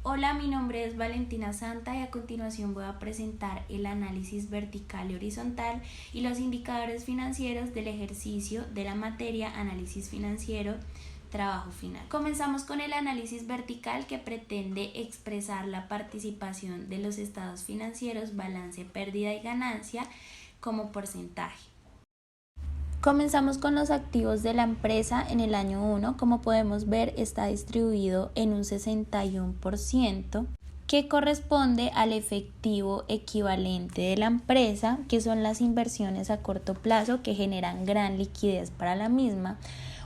Hola, mi nombre es Valentina Santa y a continuación voy a presentar el análisis vertical y horizontal y los indicadores financieros del ejercicio de la materia Análisis Financiero, trabajo final. Comenzamos con el análisis vertical que pretende expresar la participación de los estados financieros, balance, pérdida y ganancia como porcentaje. Comenzamos con los activos de la empresa en el año 1, como podemos ver está distribuido en un 61%, que corresponde al efectivo equivalente de la empresa, que son las inversiones a corto plazo que generan gran liquidez para la misma,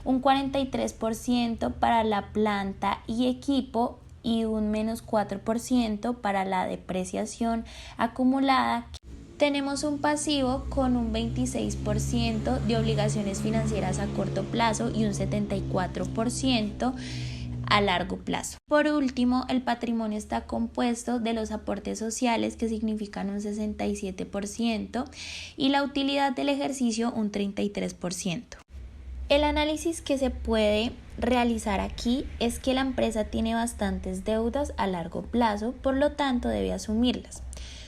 un 43% para la planta y equipo y un menos 4% para la depreciación acumulada. Tenemos un pasivo con un 26% de obligaciones financieras a corto plazo y un 74% a largo plazo. Por último, el patrimonio está compuesto de los aportes sociales, que significan un 67%, y la utilidad del ejercicio un 33%. El análisis que se puede realizar aquí es que la empresa tiene bastantes deudas a largo plazo, por lo tanto debe asumirlas.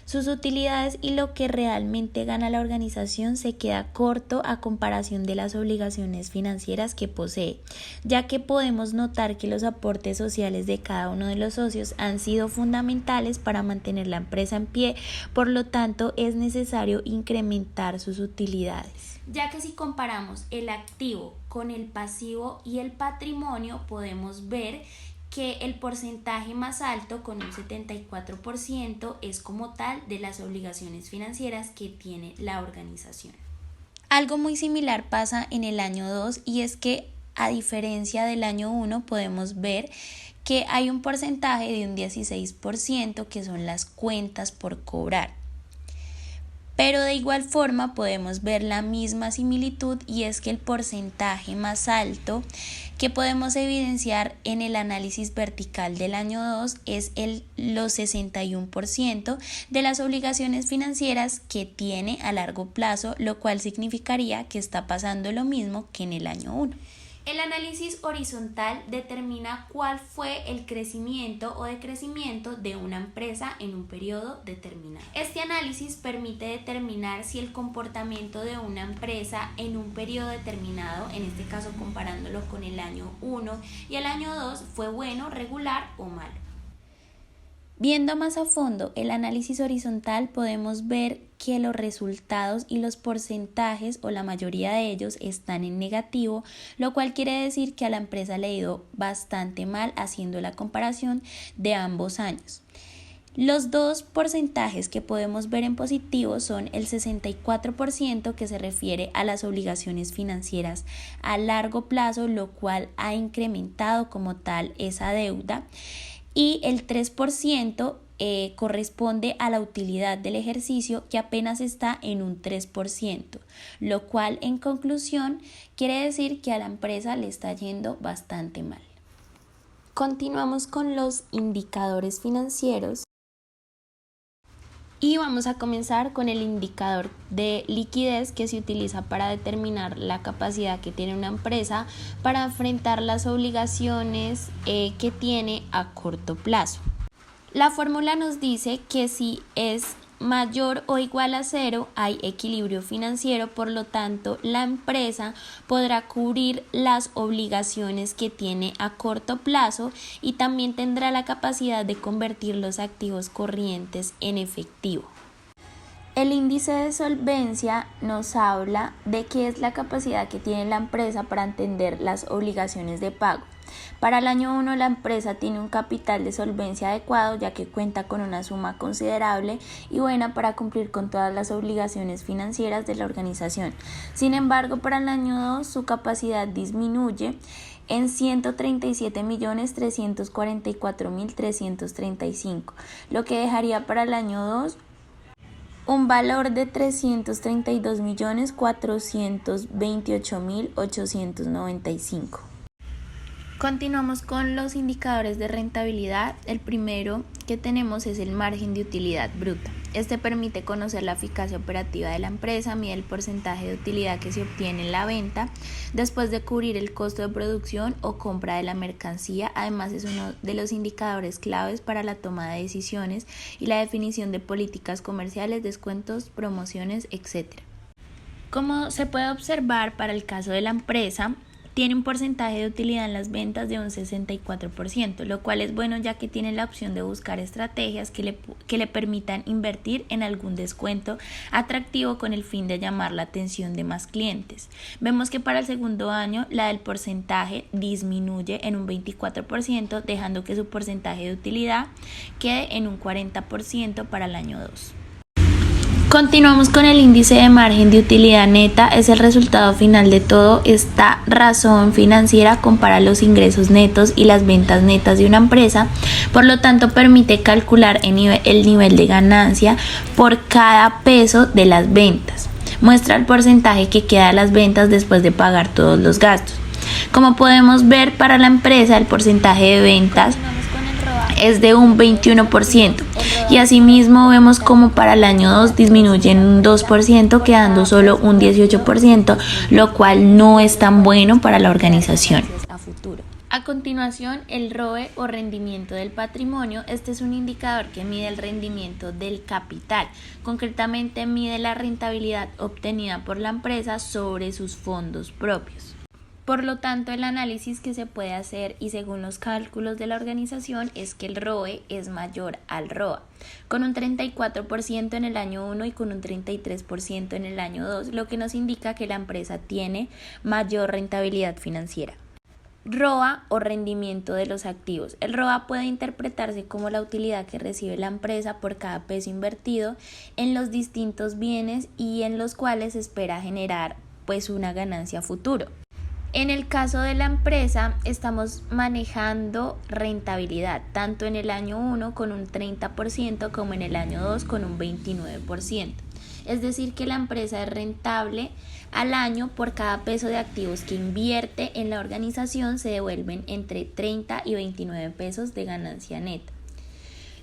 Sus utilidades y lo que realmente gana la organización se queda corto a comparación de las obligaciones financieras que posee, ya que podemos notar que los aportes sociales de cada uno de los socios han sido fundamentales para mantener la empresa en pie, por lo tanto es necesario incrementar sus utilidades. Ya que si comparamos el activo con el pasivo y el patrimonio, podemos ver que el porcentaje más alto, con un 74%, es como tal de las obligaciones financieras que tiene la organización. Algo muy similar pasa en el año 2 y es que, a diferencia del año 1, podemos ver que hay un porcentaje de un 16% que son las cuentas por cobrar. Pero de igual forma podemos ver la misma similitud, y es que el porcentaje más alto que podemos evidenciar en el análisis vertical del año 2 es los 61% de las obligaciones financieras que tiene a largo plazo, lo cual significaría que está pasando lo mismo que en el año 1. El análisis horizontal determina cuál fue el crecimiento o decrecimiento de una empresa en un periodo determinado. Este análisis permite determinar si el comportamiento de una empresa en un periodo determinado, en este caso comparándolo con el año 1 y el año 2, fue bueno, regular o malo. Viendo más a fondo el análisis horizontal, podemos ver que los resultados y los porcentajes, o la mayoría de ellos, están en negativo, lo cual quiere decir que a la empresa le ha ido bastante mal haciendo la comparación de ambos años. Los dos porcentajes que podemos ver en positivo son el 64%, que se refiere a las obligaciones financieras a largo plazo, lo cual ha incrementado como tal esa deuda, y el 3% corresponde a la utilidad del ejercicio, que apenas está en un 3%, lo cual en conclusión quiere decir que a la empresa le está yendo bastante mal. Continuamos con los indicadores financieros y vamos a comenzar con el indicador de liquidez, que se utiliza para determinar la capacidad que tiene una empresa para enfrentar las obligaciones que tiene a corto plazo. La fórmula nos dice que si es mayor o igual a 0 hay equilibrio financiero, por lo tanto la empresa podrá cubrir las obligaciones que tiene a corto plazo y también tendrá la capacidad de convertir los activos corrientes en efectivo. El índice de solvencia nos habla de qué es la capacidad que tiene la empresa para atender las obligaciones de pago. Para el año 1 la empresa tiene un capital de solvencia adecuado, ya que cuenta con una suma considerable y buena para cumplir con todas las obligaciones financieras de la organización. Sin embargo, para el año 2 su capacidad disminuye en 137.344.335, lo que dejaría para el año 2 un valor de 332.428.895. Continuamos con los indicadores de rentabilidad. El primero que tenemos es el margen de utilidad bruta. Este permite conocer la eficacia operativa de la empresa, mide el porcentaje de utilidad que se obtiene en la venta después de cubrir el costo de producción o compra de la mercancía. Además, es uno de los indicadores claves para la toma de decisiones y la definición de políticas comerciales, descuentos, promociones, etc. Como se puede observar, para el caso de la empresa, tiene un porcentaje de utilidad en las ventas de un 64%, lo cual es bueno ya que tiene la opción de buscar estrategias que le permitan invertir en algún descuento atractivo con el fin de llamar la atención de más clientes. Vemos que para el segundo año la del porcentaje disminuye en un 24%, dejando que su porcentaje de utilidad quede en un 40% para el año 2. Continuamos con el índice de margen de utilidad neta. Es el resultado final de todo. Esta razón financiera compara los ingresos netos y las ventas netas de una empresa, por lo tanto permite calcular el nivel de ganancia por cada peso de las ventas. Muestra el porcentaje que queda de las ventas después de pagar todos los gastos. Como podemos ver, para la empresa el porcentaje de ventas es de un 21%, y asimismo vemos como para el año 2 disminuye en un 2%, quedando solo un 18%, lo cual no es tan bueno para la organización. A continuación, el ROE o rendimiento del patrimonio. Este es un indicador que mide el rendimiento del capital. Concretamente, mide la rentabilidad obtenida por la empresa sobre sus fondos propios. Por lo tanto, el análisis que se puede hacer, y según los cálculos de la organización, es que el ROE es mayor al ROA, con un 34% en el año 1 y con un 33% en el año 2, lo que nos indica que la empresa tiene mayor rentabilidad financiera. ROA o rendimiento de los activos. El ROA puede interpretarse como la utilidad que recibe la empresa por cada peso invertido en los distintos bienes y en los cuales se espera generar una ganancia futuro. En el caso de la empresa, estamos manejando rentabilidad tanto en el año 1 con un 30% como en el año 2 con un 29%. Es decir, que la empresa es rentable al año. Por cada peso de activos que invierte en la organización se devuelven entre 30 y 29 pesos de ganancia neta,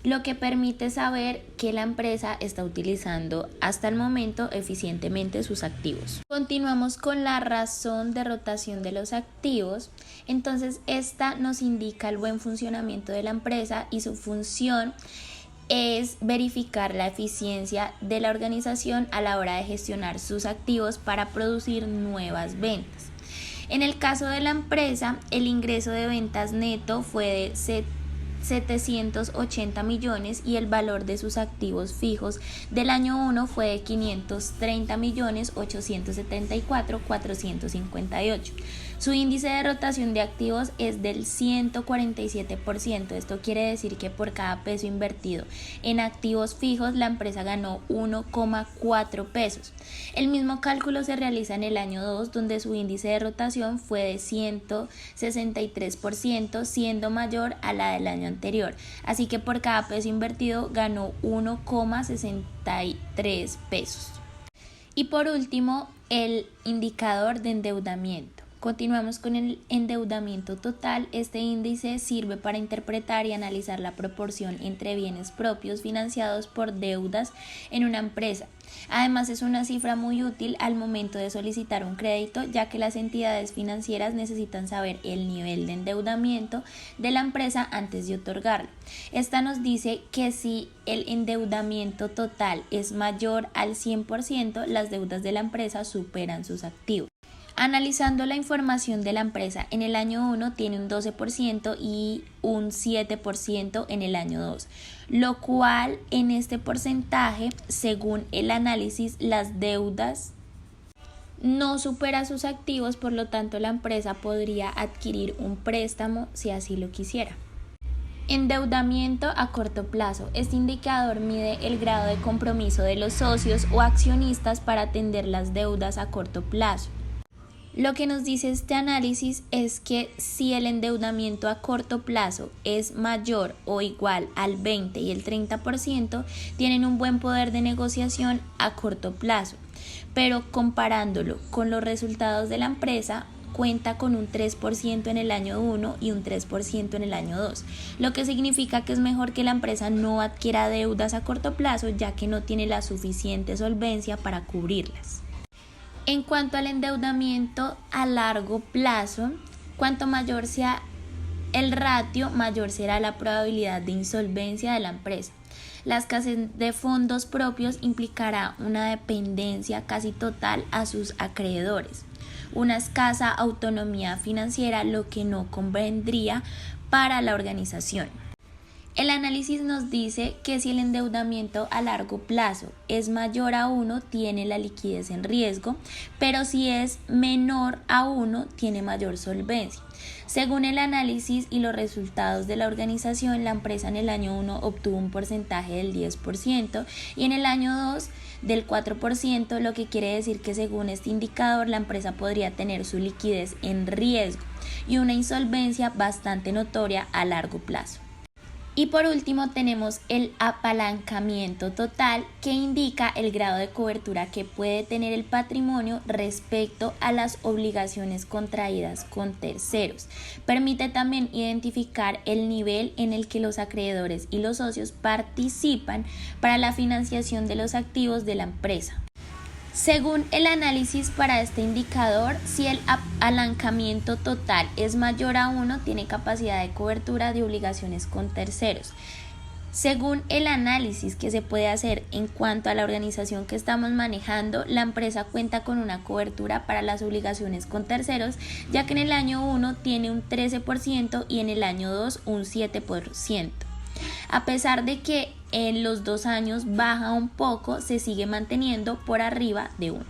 lo que permite saber que la empresa está utilizando hasta el momento eficientemente sus activos. Continuamos con la razón de rotación de los activos. Entonces, esta nos indica el buen funcionamiento de la empresa, y su función es verificar la eficiencia de la organización a la hora de gestionar sus activos para producir nuevas ventas. En el caso de la empresa, el ingreso de ventas neto fue de 780 millones y el valor de sus activos fijos del año 1 fue de 530 millones 874,458. Su índice de rotación de activos es del 147%. Esto quiere decir que por cada peso invertido en activos fijos, la empresa ganó 1,4 pesos. El mismo cálculo se realiza en el año 2, donde su índice de rotación fue de 163%, siendo mayor a la del año anterior. Así que por cada peso invertido ganó 1,63 pesos. Y por último, el indicador de endeudamiento. Continuamos con el endeudamiento total. Este índice sirve para interpretar y analizar la proporción entre bienes propios financiados por deudas en una empresa. Además, es una cifra muy útil al momento de solicitar un crédito, ya que las entidades financieras necesitan saber el nivel de endeudamiento de la empresa antes de otorgarlo. Esta nos dice que si el endeudamiento total es mayor al 100%, las deudas de la empresa superan sus activos. Analizando la información de la empresa, en el año 1 tiene un 12% y un 7% en el año 2, lo cual en este porcentaje, según el análisis, las deudas no supera sus activos, por lo tanto la empresa podría adquirir un préstamo si así lo quisiera. Endeudamiento a corto plazo. Este indicador mide el grado de compromiso de los socios o accionistas para atender las deudas a corto plazo. Lo que nos dice este análisis es que si el endeudamiento a corto plazo es mayor o igual al 20 y el 30%, tienen un buen poder de negociación a corto plazo, pero comparándolo con los resultados de la empresa, cuenta con un 3% en el año 1 y un 3% en el año 2, lo que significa que es mejor que la empresa no adquiera deudas a corto plazo, ya que no tiene la suficiente solvencia para cubrirlas. En cuanto al endeudamiento a largo plazo, cuanto mayor sea el ratio, mayor será la probabilidad de insolvencia de la empresa. La escasez de fondos propios implicará una dependencia casi total a sus acreedores, una escasa autonomía financiera, lo que no convendría para la organización. El análisis nos dice que si el endeudamiento a largo plazo es mayor a 1, tiene la liquidez en riesgo, pero si es menor a 1, tiene mayor solvencia. Según el análisis y los resultados de la organización, la empresa en el año 1 obtuvo un porcentaje del 10% y en el año 2 del 4%, lo que quiere decir que según este indicador la empresa podría tener su liquidez en riesgo y una insolvencia bastante notoria a largo plazo. Y por último tenemos el apalancamiento total, que indica el grado de cobertura que puede tener el patrimonio respecto a las obligaciones contraídas con terceros. Permite también identificar el nivel en el que los acreedores y los socios participan para la financiación de los activos de la empresa. Según el análisis para este indicador, si el apalancamiento total es mayor a 1, tiene capacidad de cobertura de obligaciones con terceros. Según el análisis que se puede hacer en cuanto a la organización que estamos manejando, la empresa cuenta con una cobertura para las obligaciones con terceros, ya que en el año 1 tiene un 13% y en el año 2 un 7%. A pesar de que en los 2 años baja un poco, se sigue manteniendo por arriba de 1.